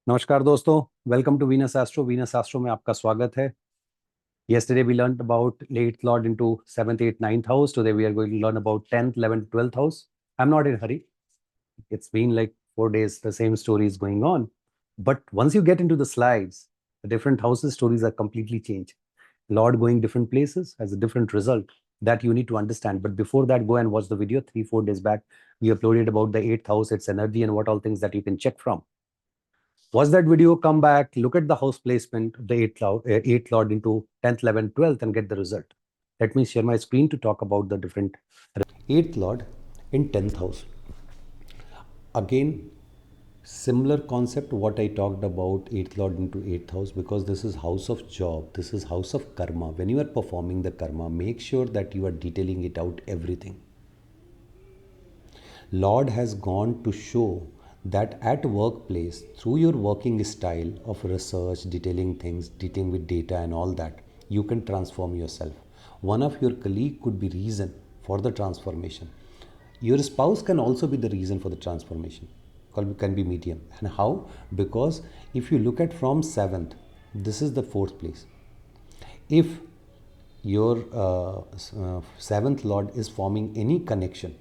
नमस्कार दोस्तों, welcome to Venus astro में आपका स्वागत है। Yesterday we learned about 8th lord into 7th, 8th, 9th house. Today we are going to learn about 10th, 11th, 12th house. I'm not in a hurry. It's been like 4 days, the same story is going on. But once you get into the slides, the different houses stories are completely changed. Lord going different places has a different result that you need to understand. But before that, go and watch the video 3-4 days back. We uploaded about the 8th house, its energy, and what all things that you can check from. Watch that video, come back, look at the house placement, the 8th lord into 10th, 11th, 12th, and get the result. Let me share my screen to talk about the different 8th lord in 10th house. Again, similar concept what I talked about 8th lord into 8th house, because this is house of job, this is house of karma. When you are performing the karma, make sure that you are detailing it out everything. Lord has gone to show that at workplace, through your working style of research, detailing things, dealing with data and all that, you can transform yourself. One of your colleague could be reason for the transformation. Your spouse can also be the reason for the transformation, can be medium. And how? Because if you look at from 7th, this is the 4th place. If your 7th lord is forming any connection,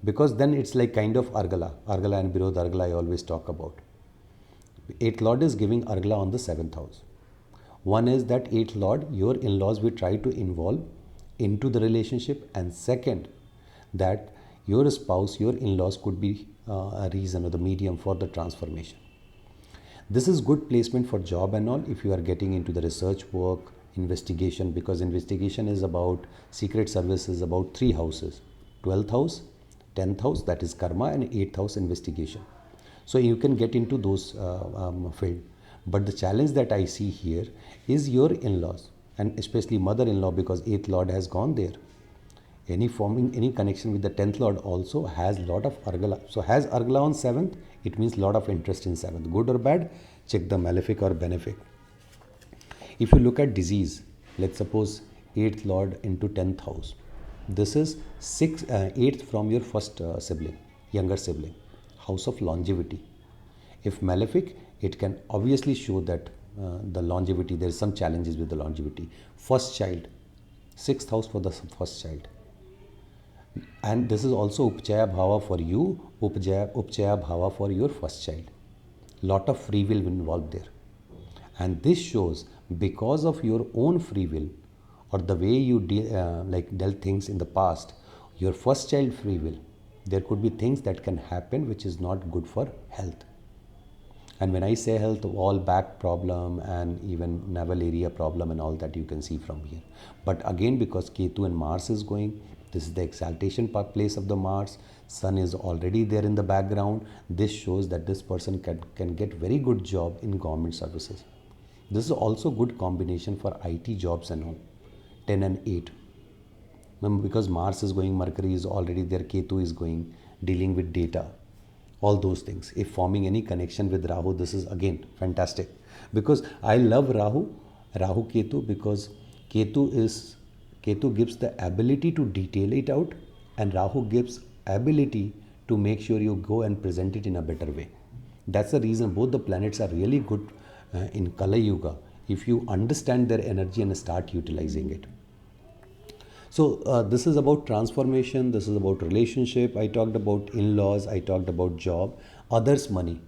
because then it's like kind of argala and birod argala I always talk about. 8th lord is giving argala on the 7th house. One is that 8th lord, your in-laws will try to involve into the relationship, and second, that your spouse, your in-laws could be a reason or the medium for the transformation. This is good placement for job and all if you are getting into the research work, investigation, because investigation is about secret services, about 3 houses: 12th house, 10th house, that is karma, and 8th house, investigation. So you can get into those field. But the challenge that I see here is your in-laws, and especially mother-in-law, because 8th lord has gone there. Any forming any connection with the 10th lord also has lot of argala. So has argala on 7th, it means lot of interest in 7th. Good or bad, check the malefic or benefic. If you look at disease, let's suppose 8th lord into 10th house. This is 8th from your first sibling, younger sibling, house of longevity. If malefic, it can obviously show that the longevity, there is some challenges with the longevity. First child, 6th house for the first child. And this is also upchaya bhava for you, upchaya bhava for your first child. Lot of free will involved there. And this shows because of your own free will or the way you dealt things in the past, your first child free will, there could be things that can happen which is not good for health. And when I say health, all back problem and even navel area problem and all that you can see from here. But again, because Ketu and Mars is going, this is the exaltation place of the Mars, Sun is already there in the background. This shows that this person can get very good job in government services. This is also good combination for IT jobs and all. 10 and 8. Remember, because Mars is going, Mercury is already there, Ketu is going, dealing with data. All those things. If forming any connection with Rahu, this is again fantastic. Because I love Rahu Ketu, because Ketu gives the ability to detail it out, and Rahu gives ability to make sure you go and present it in a better way. That's the reason both the planets are really good in Kala Yuga if you understand their energy and start utilizing it. So this is about transformation, this is about relationship. I talked about in-laws, I talked about job, others' money.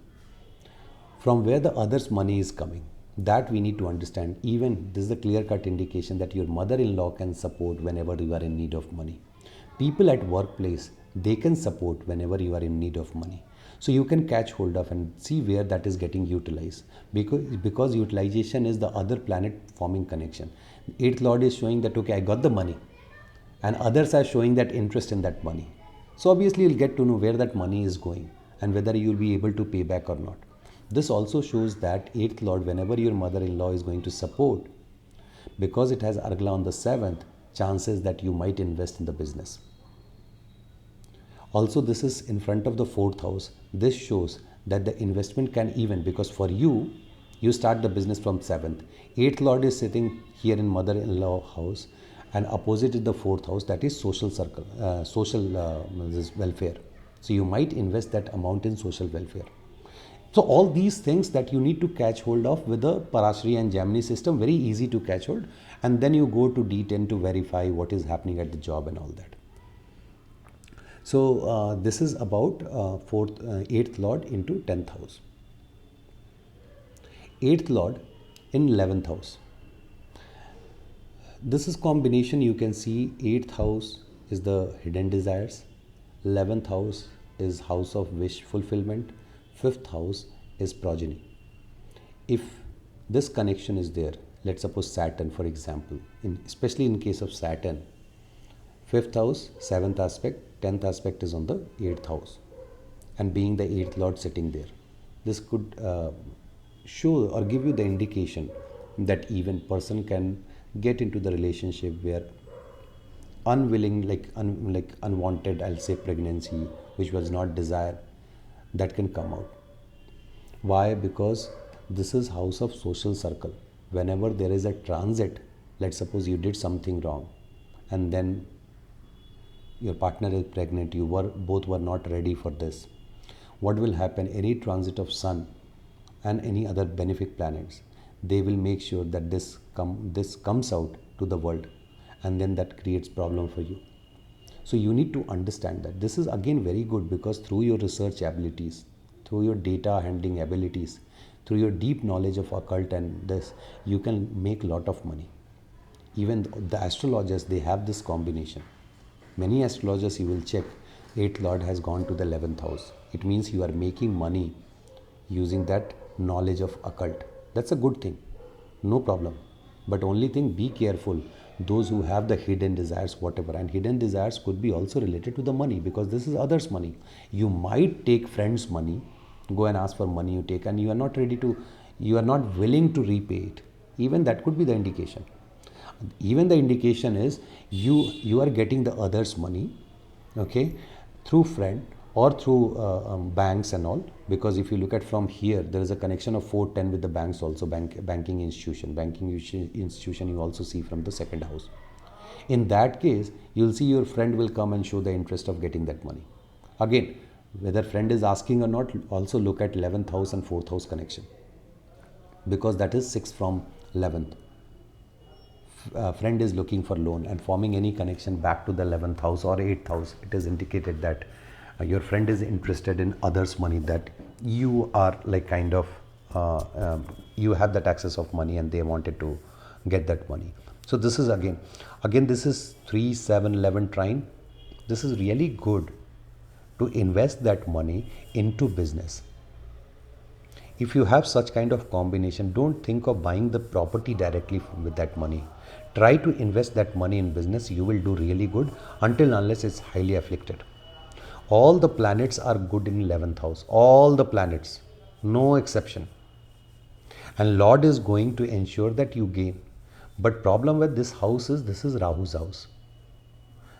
From where the others' money is coming, that we need to understand. Even this is a clear-cut indication that your mother-in-law can support whenever you are in need of money. People at workplace, they can support whenever you are in need of money. So you can catch hold of and see where that is getting utilized, because utilization is the other planet forming connection. 8th lord is showing that okay, I got the money, and others are showing that interest in that money. So obviously you'll get to know where that money is going and whether you'll be able to pay back or not. This also shows that 8th lord, whenever your mother-in-law is going to support, because it has argala on the 7th, chances that you might invest in the business. Also, this is in front of the 4th house. This shows that the investment can even, because for you start the business from 7th. 8th lord is sitting here in mother-in-law house, and opposite is the 4th house, that is social circle, social welfare. So you might invest that amount in social welfare. So all these things that you need to catch hold of with the Parashari and Gemini system, very easy to catch hold, and then you go to D10 to verify what is happening at the job and all that. So this is about eighth lord into 10th house. Eighth lord in 11th house. This is combination. You can see 8th house is the hidden desires, 11th house is house of wish fulfillment, 5th house is progeny. If this connection is there, let's suppose Saturn for example, especially in case of Saturn, 5th house, 7th aspect, 10th aspect is on the 8th house, and being the 8th lord sitting there, this could show or give you the indication that even person can get into the relationship where unwilling, like unwanted, I'll say, pregnancy which was not desired, that can come out. Why? Because this is house of social circle. Whenever there is a transit, let's suppose you did something wrong and then your partner is pregnant, both were not ready for this, what will happen? Any transit of sun and any other benefic planets, they will make sure that this comes out to the world, and then that creates problem for you. So you need to understand that this is again very good, because through your research abilities, through your data handling abilities, through your deep knowledge of occult and this, you can make a lot of money. Even the astrologers, they have this combination. Many astrologers, you will check, 8th lord has gone to the 11th house. It means you are making money using that knowledge of occult. That's a good thing, no problem. But only thing, be careful, those who have the hidden desires, whatever, and hidden desires could be also related to the money, because this is others' money. You might take friends' money, go and ask for money, you take, and you are not ready to, you are not willing to repay it. Even that could be the indication. Even the indication is you are getting the others' money, okay, through friend or through banks and all, because if you look at from here, there is a connection of 410 with the banks also, banking institution you also see from the second house. In that case, you'll see your friend will come and show the interest of getting that money. Again, whether friend is asking or not, also look at 11th house and 4th house connection, because that is 6 from 11th. Friend is looking for loan and forming any connection back to the 11th house or 8th house, it is indicated that your friend is interested in others' money, that you are like kind of you have that access of money and they wanted to get that money. So this is again this is 3, 7, 11 trine. This is really good to invest that money into business. If you have such kind of combination, don't think of buying the property directly with that money. Try to invest that money in business. You will do really good until unless it's highly afflicted. All the planets are good in 11th house. All the planets, no exception. And Lord is going to ensure that you gain. But problem with this house is, this is Rahu's house.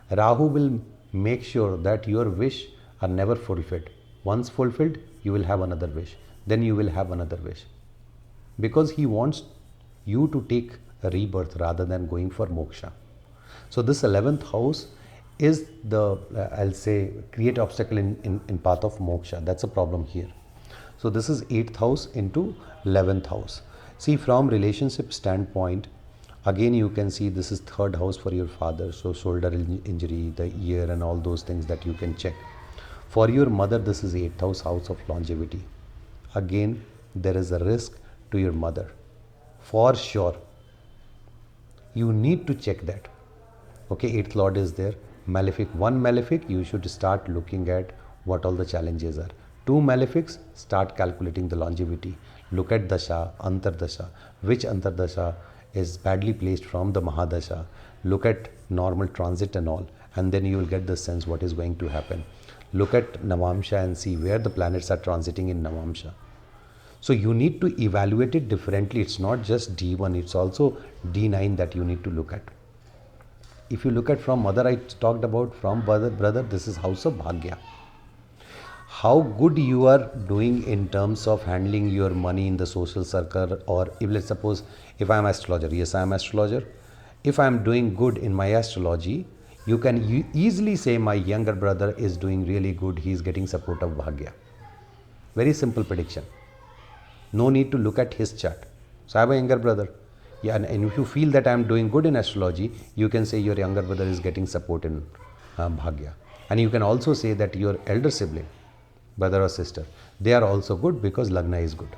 Rahu will make sure that your wish are never fulfilled. Once fulfilled, you will have another wish. Then you will have another wish. Because he wants you to take a rebirth rather than going for moksha. So this 11th house is the, I'll say, create obstacle in path of moksha. That's a problem here. So this is 8th house into 11th house. See, from relationship standpoint, again you can see this is 3rd house for your father. So shoulder injury, the ear and all those things that you can check. For your mother, this is 8th house, house of longevity. Again, there is a risk to your mother. For sure. You need to check that. Okay, 8th lord is there. Malefic, 1 malefic, you should start looking at what all the challenges are. 2 malefics, start calculating the longevity. Look at dasha, antardasha, which antardasha is badly placed from the mahadasha. Look at normal transit and all, and then you will get the sense what is going to happen. Look at Navamsha and see where the planets are transiting in Navamsha. So you need to evaluate it differently. It's not just D1, it's also D9 that you need to look at. If you look at from mother, I talked about, from brother, this is house of Bhagya. How good you are doing in terms of handling your money in the social circle, or if let's suppose if I am astrologer, yes I am astrologer. If I am doing good in my astrology, you can easily say my younger brother is doing really good, he is getting support of Bhagya. Very simple prediction. No need to look at his chart. So I have a younger brother. Yeah, and if you feel that I am doing good in astrology, you can say your younger brother is getting support in Bhagya. And you can also say that your elder sibling, brother or sister, they are also good because Lagna is good.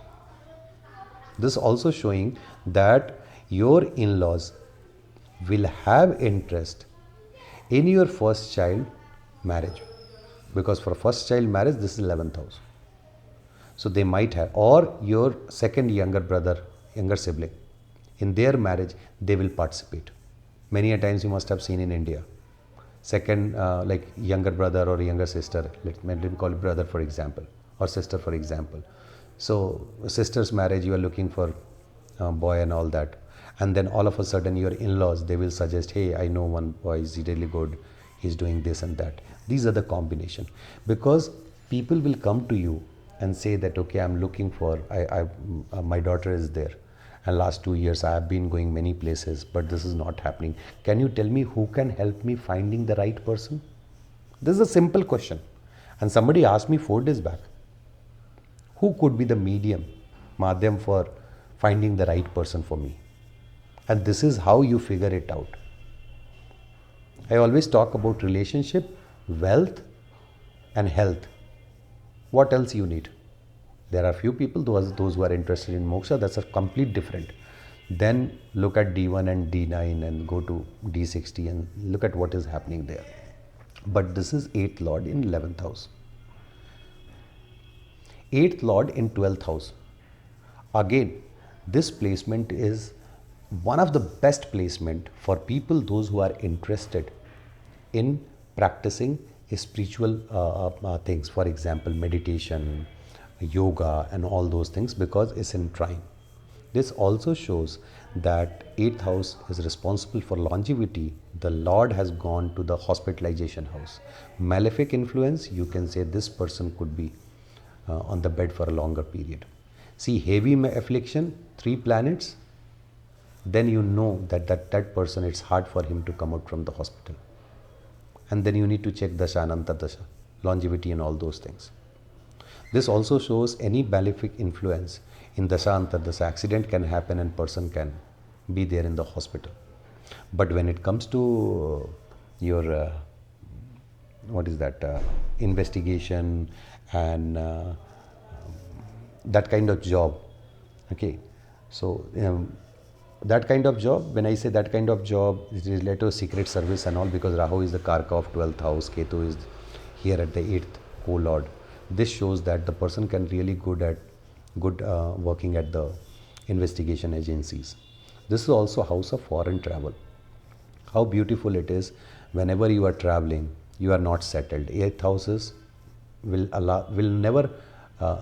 This also showing that your in-laws will have interest in your first child marriage, because for first child marriage this is 11th house. So they might have, or your second younger brother, younger sibling, in their marriage they will participate. Many a times you must have seen in India, second like younger brother or younger sister, let me call it brother for example, or sister for example. So sister's marriage, you are looking for a boy and all that, and then all of a sudden your in-laws, they will suggest, hey, I know one boy, is really good, he's doing this and that. These are the combination, because people will come to you and say that, okay, I'm looking for, my daughter is there, and last 2 years I have been going many places, but this is not happening. Can you tell me who can help me finding the right person? This is a simple question. And somebody asked me 4 days back, who could be the medium, madhyam, for finding the right person for me? And this is how you figure it out. I always talk about relationship, wealth, and health. What else you need? There are few people, those who are interested in moksha, that's a complete different. Then look at D1 and D9 and go to D60 and look at what is happening there. But this is 8th Lord in 11th house. 8th Lord in 12th house. Again, this placement is one of the best placement for people, those who are interested in practicing spiritual things, for example meditation, yoga and all those things, because it's in trine. This also shows that 8th house is responsible for longevity. The Lord has gone to the hospitalization house. Malefic influence, you can say this person could be on the bed for a longer period. See, heavy affliction, 3 planets, then you know that person, it's hard for him to come out from the hospital. And then you need to check dasha and antardasha, longevity and all those things. This also shows any malefic influence in dasha antardasha, accident can happen and person can be there in the hospital. But when it comes to your what is that investigation and that kind of job, okay, so that kind of job, when I say that kind of job, it is related to secret service and all, because Rahu is the Karka of 12th house, Ketu is here at the 8th co-lord. This shows that the person can really good working at the investigation agencies. This is also house of foreign travel. How beautiful it is, whenever you are traveling, you are not settled. 8th houses will never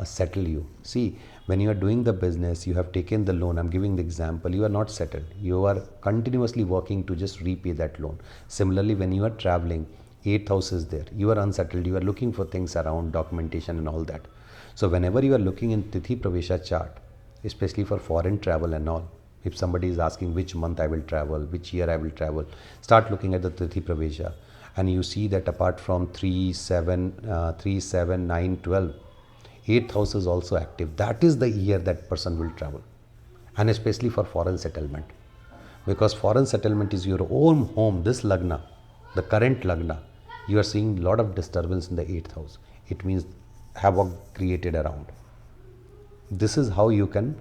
settle you. See, when you are doing the business, you have taken the loan, I'm giving the example, you are not settled. You are continuously working to just repay that loan. Similarly, when you are traveling, 8th house is there, you are unsettled, you are looking for things around documentation and all that. So whenever you are looking in Tithi Pravesha chart, especially for foreign travel and all, if somebody is asking which month I will travel, which year I will travel, start looking at the Tithi Pravesha, and you see that apart from 3, 7, 9, 12, 8th house is also active. That is the year that person will travel, and especially for foreign settlement, because foreign settlement is your own home. This Lagna, the current Lagna, you are seeing a lot of disturbance in the 8th house. It means havoc created around. This is how you can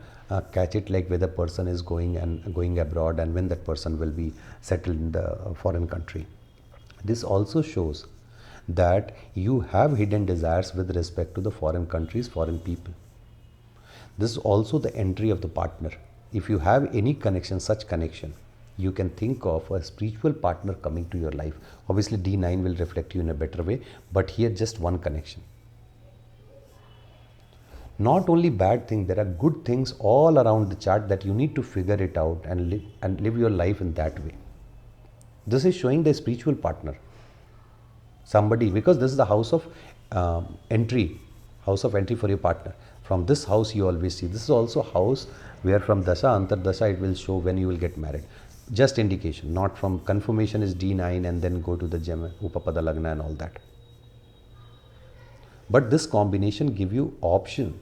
catch it, like whether person is going abroad and when that person will be settled in the foreign country. This also shows that you have hidden desires with respect to the foreign countries, foreign people. This is also the entry of the partner. If you have any connection, such connection, you can think of a spiritual partner coming to your life. Obviously D9 will reflect you in a better way, but here just one connection. Not only bad things, there are good things all around the chart that you need to figure it out and live your life in that way. This is showing the spiritual partner. Somebody, because this is the house of entry for your partner. From this house you always see. This is also house where from dasha, antardasha, it will show when you will get married. Just indication, not from confirmation is D9 and then go to the Gem, Upapada Lagna and all that. But this combination give you option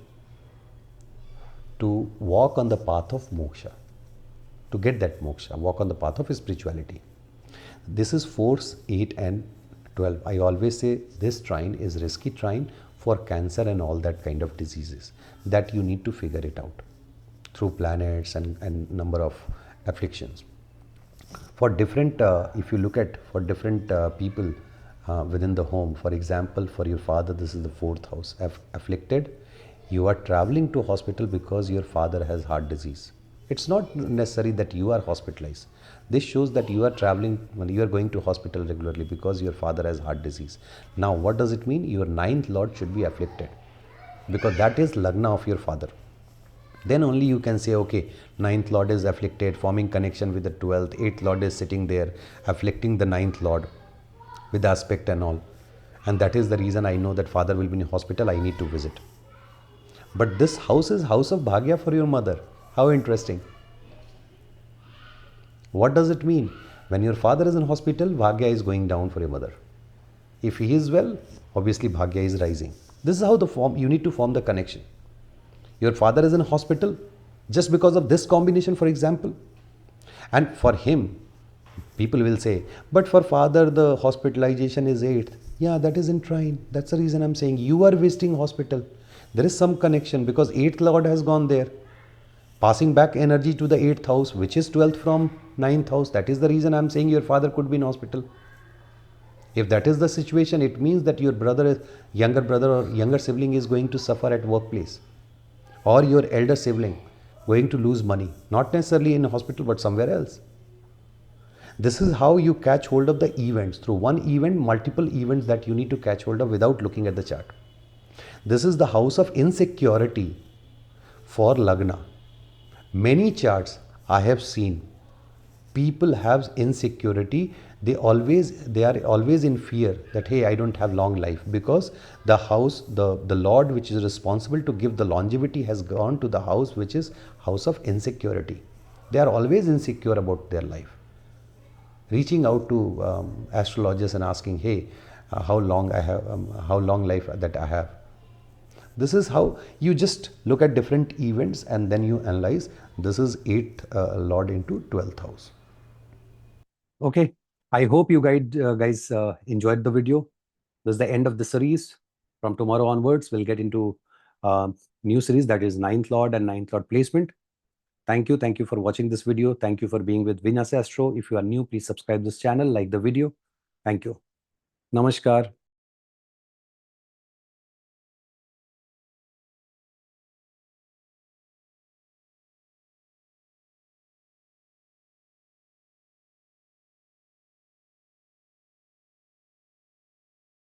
to walk on the path of moksha, to get that moksha, walk on the path of spirituality. This is force 8 and 12. I always say this trine is risky trine for cancer and all that kind of diseases, that you need to figure it out through planets and number of afflictions. For different, if you look at for different people within the home, for example, for your father, this is the fourth house, afflicted. You are traveling to hospital because your father has heart disease. It's not necessary that you are hospitalized. This shows that you are traveling, when you are going to hospital regularly because your father has heart disease. Now, what does it mean? Your ninth lord should be afflicted, because that is lagna of your father. Then only you can say, okay, ninth lord is afflicted, forming connection with the 12th, 8th lord is sitting there, afflicting the ninth lord with aspect and all. And that is the reason I know that father will be in hospital, I need to visit. But this house is house of Bhagya for your mother. How interesting. What does it mean? When your father is in hospital, Bhagya is going down for your mother. If he is well, obviously Bhagya is rising. This is how you need to form the connection. Your father is in hospital just because of this combination, for example. And for him, people will say, but for father, the hospitalization is 8th. Yeah, that is in trine. That's the reason I'm saying you are visiting hospital. There is some connection because 8th lord has gone there, passing back energy to the 8th house, which is 12th from 9th house. That is the reason I'm saying your father could be in hospital. If that is the situation, it means that your younger brother or younger sibling is going to suffer at workplace, or your elder sibling going to lose money, not necessarily in a hospital but somewhere else. This is how you catch hold of the events. Through one event, multiple events that you need to catch hold of without looking at the chart. This is the house of insecurity for Lagna. Many charts I have seen, people have insecurity. They are always in fear that, hey, I don't have long life, because the house, the lord which is responsible to give the longevity has gone to the house which is house of insecurity. They are always insecure about their life, reaching out to astrologers and asking, hey, how long life that I have. This is how you just look at different events and then you analyze. This is 8th lord into 12th house. Okay, I hope you guys enjoyed the video. This is the end of the series. From tomorrow onwards, we'll get into new series, that is 9th lord and 9th lord placement. Thank you. Thank you for watching this video. Thank you for being with venusastro. If you are new, please subscribe this channel, like the video. Thank you. Namaskar.